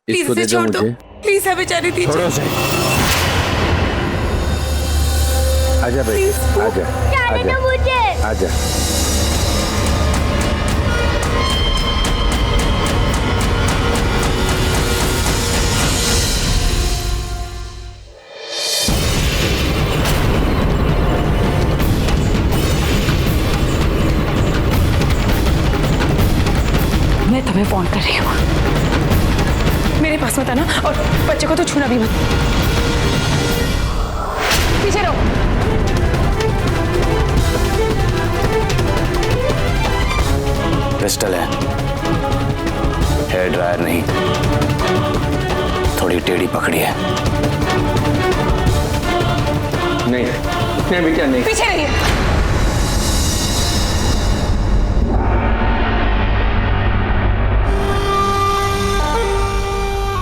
इसको दे दो मुझे। प्लीज हमें जाने दीजिए। छोड़ो से। आजा बेटी, आजा आजा मुझे आजा। मैं तुम्हें फोन कर रही हूँ, मेरे पास मत आना और बच्चे को तो छूना भी मत। पीछे रहो। पिस्टल है, हेयर ड्रायर नहीं। थोड़ी टेढ़ी पकड़ी है। नहीं नहीं बेटा नहीं। पीछे रहिए।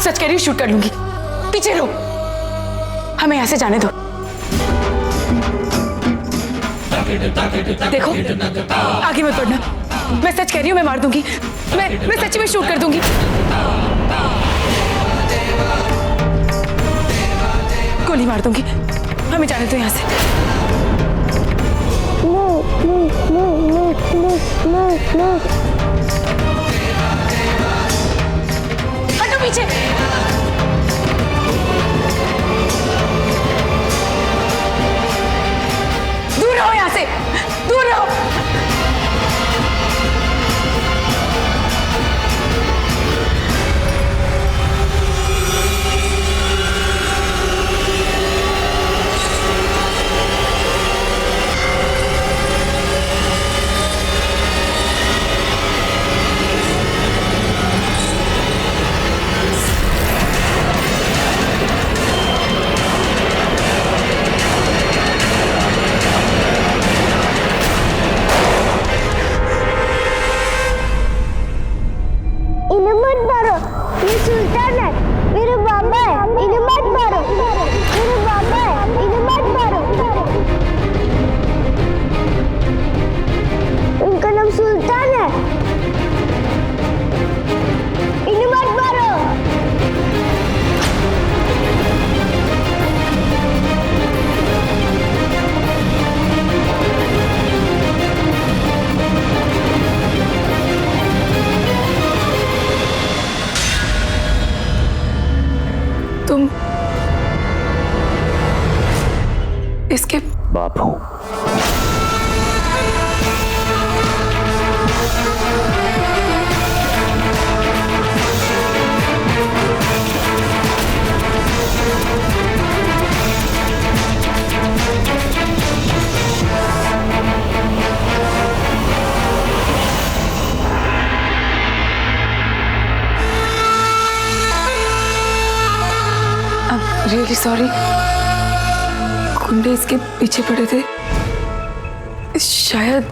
सच कह रही हूँ, शूट कर लूंगी। पीछे रहो, हमें यहाँ से जाने दो। देखो आगे मत बढ़ना, मैं सच कह रही हूँ, मैं मार दूंगी। मैं सच में शूट कर दूंगी। गोली मार दूंगी। हमें जाने दो यहाँ से। हटो पीछे। दूर रहो यहाँ से, दूर रहो। इन्हें मत मारो, ये सुल्तान है, मेरे बाबा है, इन्हें मत मारो, मेरे बाबा है, इन्हें मत मारो। इनका नाम सुल्तान है, इन्हें मत मारो। तुम इसके बाप हूं। रियली सॉरी, गुंडे इसके पीछे पड़े थे। शायद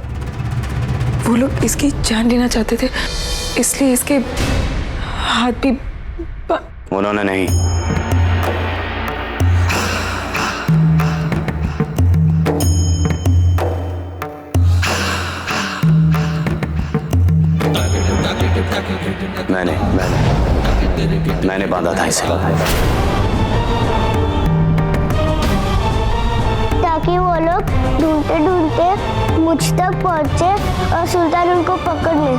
वो लोग इसकी जान लेना चाहते थे, इसलिए इसके हाथ भी उन्होंने नहीं, मैंने बांधा था इसे, ताकि वो लोग ढूंढते ढूंढते मुझ तक पहुंचे और सुल्तान उनको पकड़ ले।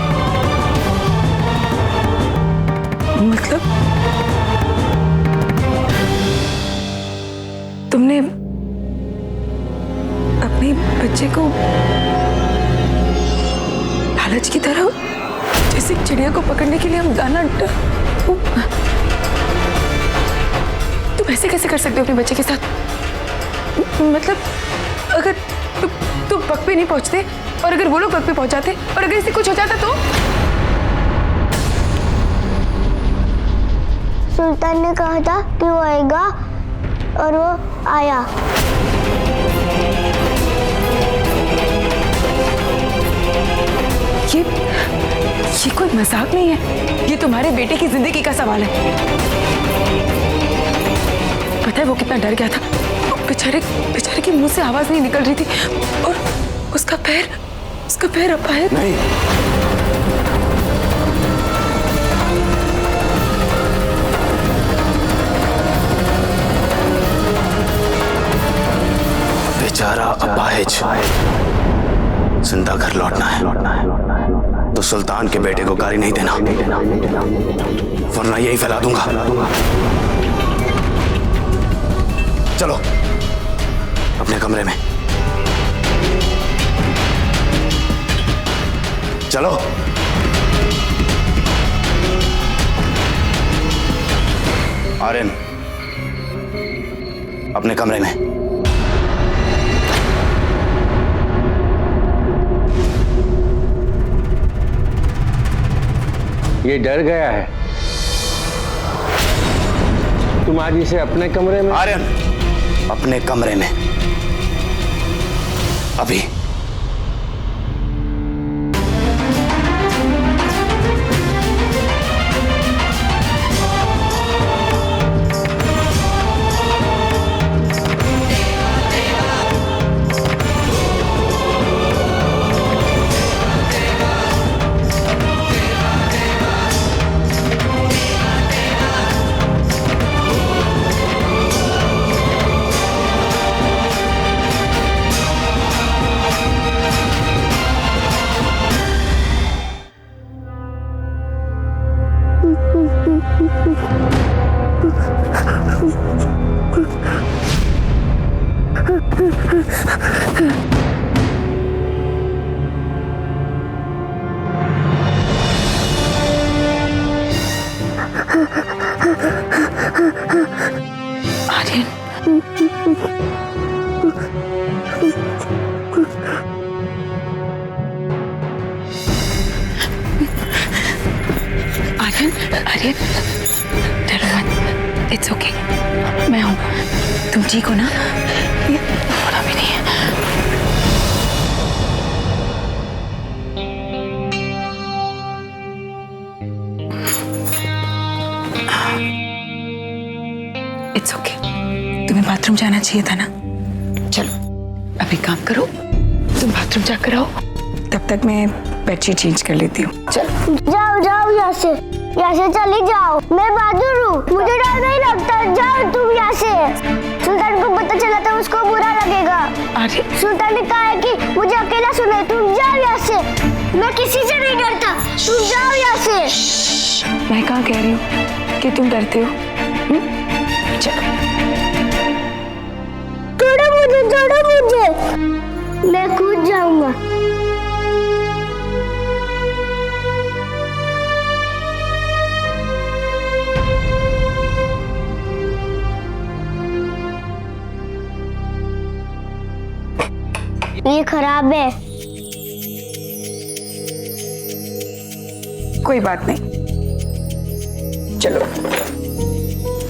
मतलब तुमने अपने बच्चे को लालच की तरह जैसे चिड़िया को पकड़ने के लिए हम दाना तुम ऐसे कैसे कर सकते हो अपने बच्चे के साथ? मतलब अगर तुम वक्त पे नहीं पहुंचते और अगर वो लोग वक्त पे पहुंचाते और अगर इसे कुछ हो जाता तो? सुल्तान ने कहा था कि वो आएगा और वो आया। ये कोई मजाक नहीं है, ये तुम्हारे बेटे की जिंदगी का सवाल है। पता है वो कितना डर गया था, बेचारे के मुंह से आवाज नहीं निकल रही थी और उसका पैर अपाहिज। नहीं, बेचारा अपाहिज जिंदा घर लौटना है तो सुल्तान के बेटे को गाली नहीं देना, वरना यही फैला दूंगा। चलो अपने कमरे में, चलो। आर्यन अपने कमरे में। ये डर गया है। तुम आज इसे अपने कमरे में। आर्यन अपने कमरे में अभी। आर्यन, आर्यन, आर्यन, डरो मत, इट्स ओके, मैं हूँ। तुम ठीक हो ना? ये थोड़ा भी नहीं है। इट्स ओके, तुम्हें बाथरूम जाना चाहिए था ना? चलो अभी काम करो, तुम बाथरूम जाकर आओ, तब तक मैं बेडशीट चेंज कर लेती हूँ। चलो जाओ जाओ यहाँ से चली जाओ। मैं बहादुर हूँ, मुझे डर नहीं लगता। जाओ तुम यहाँ से। सुल्तान को पता चला तो उसको बुरा लगेगा। अरे सुल्तान ने कहा है कि मुझे अकेला सुने। तुम जाओ यहाँ से, मैं किसी से नहीं डरता। तुम जाओ यहाँ से। मैं कहाँ कह रही हूँ कि तुम डरते हो? चलो छोड़ो मुझे, मैं कूद जाऊंगा। ये खराब है। कोई बात नहीं, चलो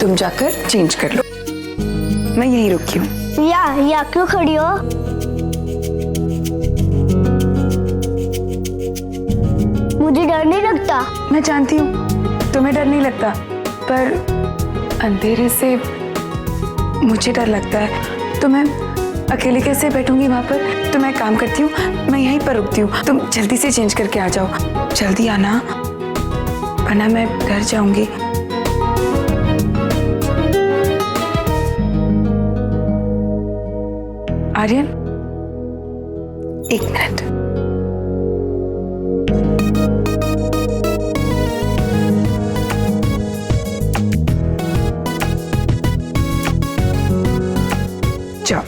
तुम जाकर चेंज कर लो, मैं यहीं रुकी हूँ। या क्यों खड़ी हो? मुझे डर नहीं लगता। मैं जानती हूँ तुम्हें डर नहीं लगता, पर अंधेरे से मुझे डर लगता है। तो मैं अकेले कैसे बैठूंगी वहां पर? तो मैं काम करती हूँ, मैं यहीं पर रुकती हूँ। तुम जल्दी से चेंज करके आ जाओ, जल्दी आना, वरना मैं डर जाऊंगी। आर्यन, एक मिनट। जाओ।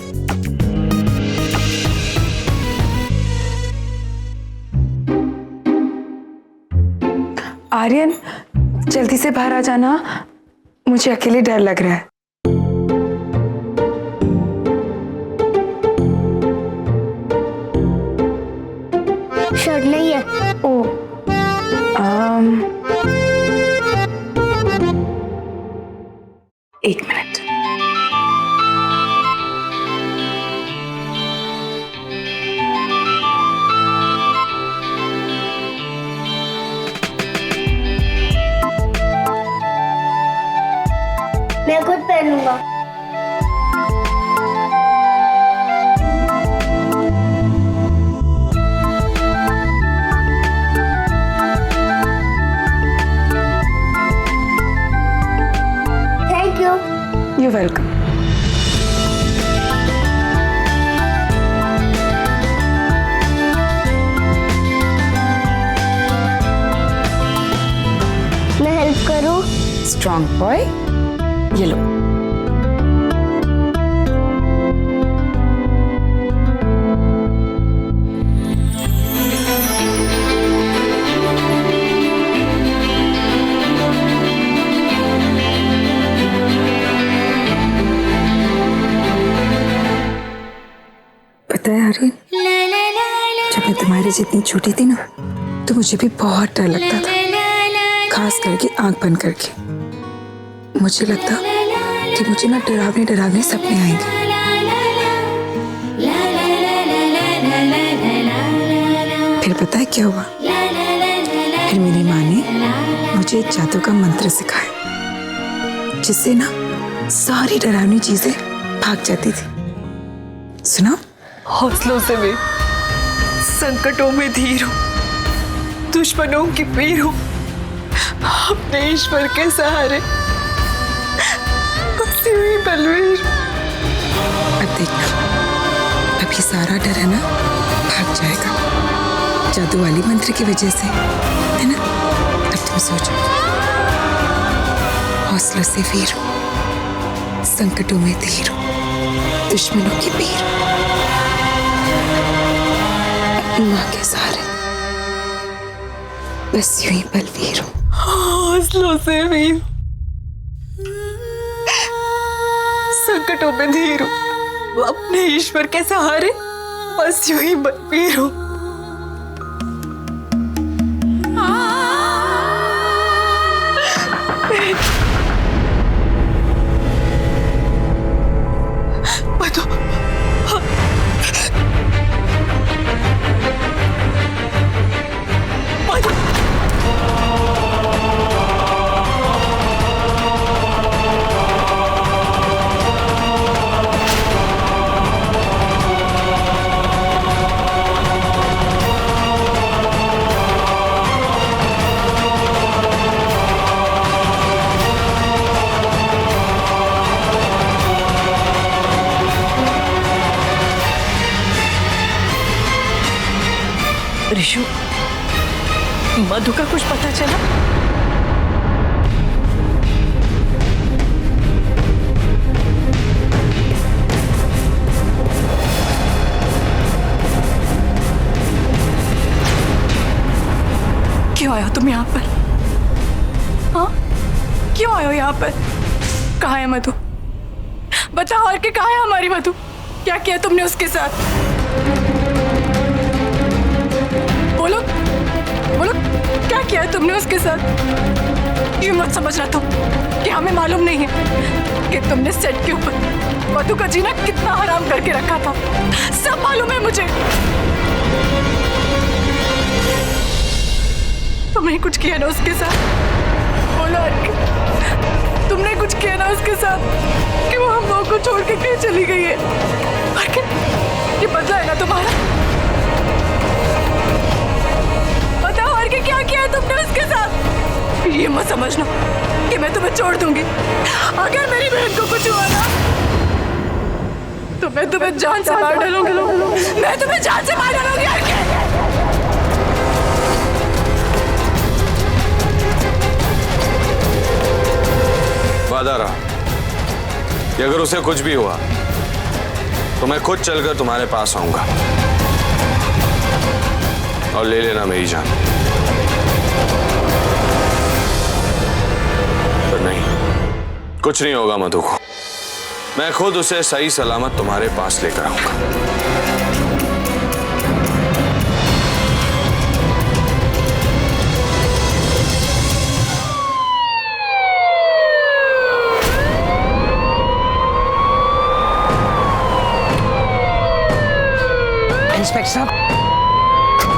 आर्यन, जल्दी से बाहर आ जाना, मुझे अकेले डर लग रहा है। शर्ट नहीं है। ओ, एक मिनट। मैं खुद पहनूंगा। You're welcome. स्ट्रॉन्ग बॉय, ये लो। पता है आर्यन, जब मैं तुम्हारी जितनी छोटी थी ना, तो मुझे भी बहुत डर लगता था, खास करके आंख बंद करके। मुझे लगता कि मुझे ना डरावने डरावने सपने आएंगे। फिर पता है क्या हुआ? फिर मेरी माँ ने मुझे एक जादू का मंत्र सिखाया, जिससे ना सारी डरावनी चीजें भाग जाती थी। सुना? हौसलों से भी, संकटों में धीर हो, दुश्मनों की पीर हो, अपने ईश्वर के सहारे बसी हुई बलवीर। अब देखना, अब ये सारा डर है ना भाग जाएगा, जादू वाली मंत्र की वजह से, है ना? अब तुम सोचो, हौसलों से वीर हो, संकटों में धीर हो, दुश्मनों की पीर, अपनी माँ के सहारे बस यूं ही बलवीर हो। हौसलों से वीर, संकटों में धीर हो, अपने ईश्वर के सहारे बस यूं ही बलवीर हो। ऋषु, मधु का कुछ पता चला? क्यों आए हो तुम यहाँ पर? हाँ, क्यों आए हो यहाँ पर? कहाँ है मधु? बताओ, और के कहाँ है हमारी मधु? क्या किया तुमने उसके साथ? बोलो, बोलो, क्या किया तुमने उसके साथ? ये मत समझना तुम कि हमें मालूम नहीं है कि तुमने सेट के ऊपर मधु का जीना कितना हराम करके रखा था। सब मालूम है मुझे। तुमने कुछ किया ना उसके साथ? बोलो, तुमने कुछ किया ना उसके साथ कि वो हम लोगों को छोड़ के कहीं चली गई है? और ये बदला है ना तुम्हारा? क्या किया तुमने उसके साथ? ये मत समझना कि मैं तुम्हें छोड़ दूंगी। अगर मेरी बहन को कुछ हुआ ना, तो मैं तुम्हें जान से मार डालूंगी। मैं तुम्हें जान से मार डालूंगी। वादा रहा कि अगर उसे कुछ भी हुआ तो मैं खुद चलकर तुम्हारे पास आऊंगा और ले लेना मेरी जान। पर नहीं, कुछ नहीं होगा मधु को। मैं खुद उसे सही सलामत तुम्हारे पास लेकर आऊंगा। इंस्पेक्टर साहब,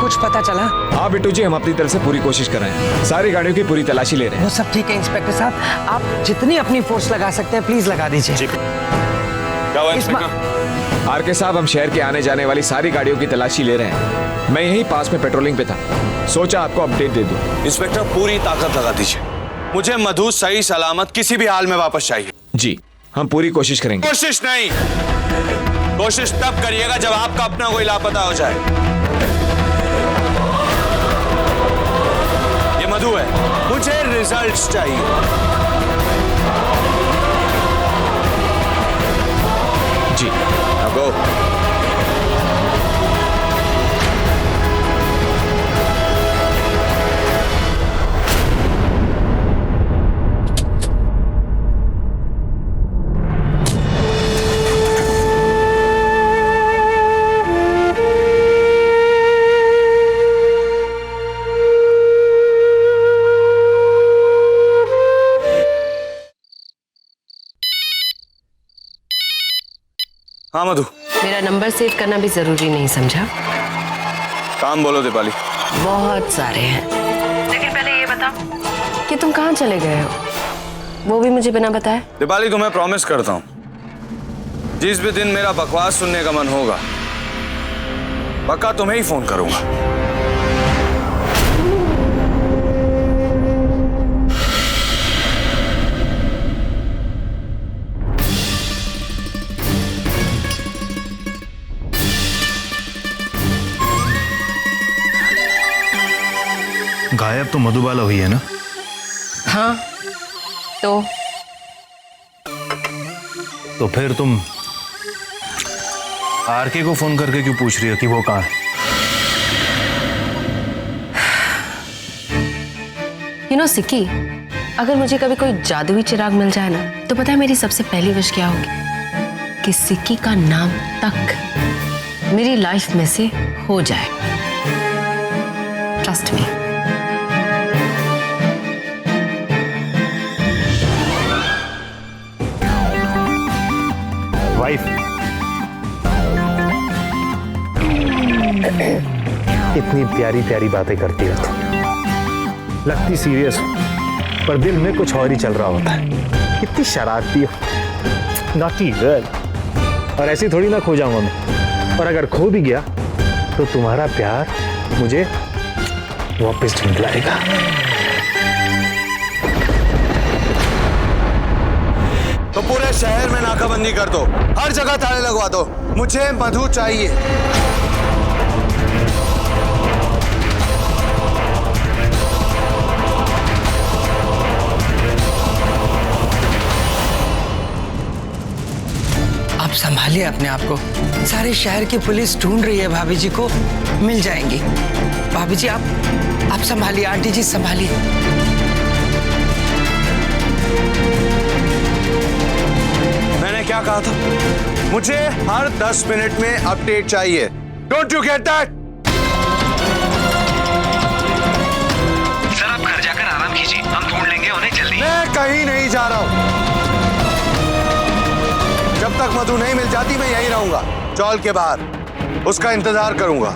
कुछ पता चला? हाँ बिट्टू जी, हम अपनी तरफ से पूरी कोशिश कर रहे हैं। सारी गाड़ियों की पूरी तलाशी ले रहे हैं। वो सब ठीक है इंस्पेक्टर साहब, आप जितनी अपनी फोर्स लगा सकते हैं प्लीज लगा दीजिए। क्या हुआ इंस्पेक्टर? आर के साहब, हम शहर के आने जाने वाली सारी गाड़ियों की तलाशी ले रहे हैं। मैं यहीं पास में पेट्रोलिंग पे था, सोचा आपको अपडेट दे दूं। इंस्पेक्टर, पूरी ताकत लगा दीजिए। मुझे मधु सही सलामत किसी भी हाल में वापस चाहिए। जी, हम पूरी कोशिश करेंगे। कोशिश नहीं, कोशिश तब करिएगा जब आपका अपना कोई लापता हो जाए। ये मधु है, मुझे रिजल्ट्स चाहिए। जी। Now go. हाँ मधु, मेरा नंबर सेव करना भी जरूरी नहीं समझा? काम बोलो दीपाली। बहुत सारे हैं, लेकिन पहले ये बताओ कि तुम कहाँ चले गए हो, वो भी मुझे बिना बताए। दीपाली तुम्हें प्रॉमिस करता हूँ, जिस भी दिन मेरा बकवास सुनने का मन होगा पक्का तुम्हें ही फोन करूंगा। गायब तो मधुबाला हुई है ना? हाँ, तो फिर तुम आरके को फोन करके क्यों पूछ रही हो कि वो कहाँ है? सिक्की, अगर मुझे कभी कोई जादुई चिराग मिल जाए ना, तो पता है मेरी सबसे पहली विश क्या होगी? कि सिक्की का नाम तक मेरी लाइफ में से हो जाए। Trust me. वाइफ, इतनी प्यारी प्यारी बातें करती है, लगती सीरियस पर दिल में कुछ और ही चल रहा होता है। कितनी शरारती हो, नॉटी गर्ल। और ऐसी थोड़ी ना खो जाऊंगा मैं, और अगर खो भी गया तो तुम्हारा प्यार मुझे वापस ढूंढ लाएगा। तो पूरे शहर में नाकाबंदी कर दो, हर जगह ताले लगवा दो, मुझे मधु चाहिए। आप संभालिए अपने आप को, सारे शहर की पुलिस ढूंढ रही है, भाभी जी को मिल जाएंगी। भाभी जी आप संभालिए, आंटी जी संभालिए। मैंने क्या कहा था? मुझे हर 10 मिनट में अपडेट चाहिए। Don't you get that? Sir आप घर जाकर आराम कीजिए, हम ढूंढ लेंगे उन्हें जल्दी। मैं कहीं नहीं जा रहा हूं। जब तक मधु नहीं मिल जाती मैं यहीं रहूंगा, चौल के बाहर उसका इंतजार करूंगा।